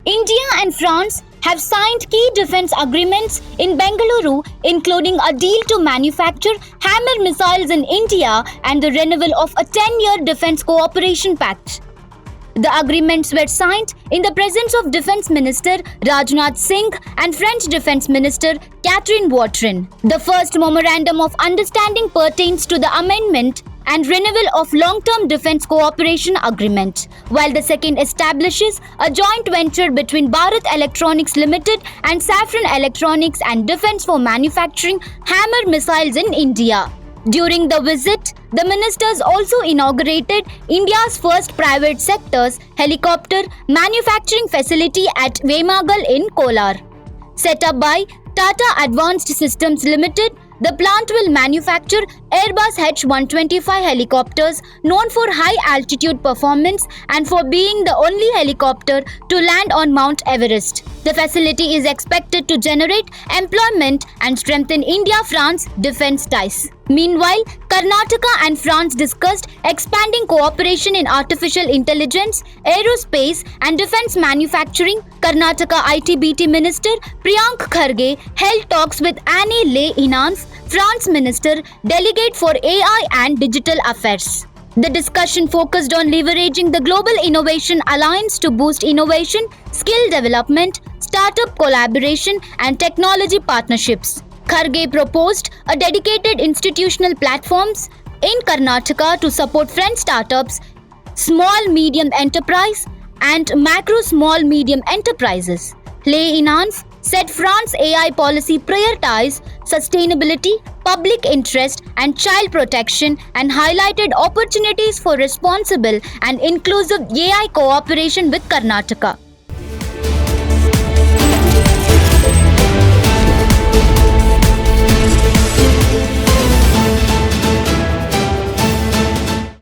India and France have signed key defense agreements in Bengaluru, including a deal to manufacture Hammer missiles in India and the renewal of a 10-year defense cooperation pact. The agreements were signed in the presence of Defense Minister Rajnath Singh and French Defense Minister Vautrin. The first memorandum of understanding pertains to the amendment and renewal of long-term defense cooperation agreement, while the second establishes a joint venture between Bharat Electronics Limited and Safran Electronics and Defense for manufacturing Hammer missiles in India. During the visit, the ministers also inaugurated India's first private sector's helicopter manufacturing facility at Vemagal in Kolar. Set up by Tata Advanced Systems Limited, the plant will manufacture Airbus H125 helicopters known for high-altitude performance and for being the only helicopter to land on Mount Everest. The facility is expected to generate employment and strengthen India-France defense ties. Meanwhile, Karnataka and France discussed expanding cooperation in artificial intelligence, aerospace and defense manufacturing. Karnataka IT-BT Minister Priyank Kharge held talks with Anne Le Inanf, France Minister Delegate for AI and Digital Affairs. The discussion focused on leveraging the Global Innovation Alliance to boost innovation, skill development, startup collaboration and technology partnerships. Kharge proposed a dedicated institutional platforms in Karnataka to support French startups, small-medium enterprise and macro-small-medium enterprises. Le Inanf said France AI policy prioritizes sustainability, public interest and child protection and highlighted opportunities for responsible and inclusive AI cooperation with Karnataka.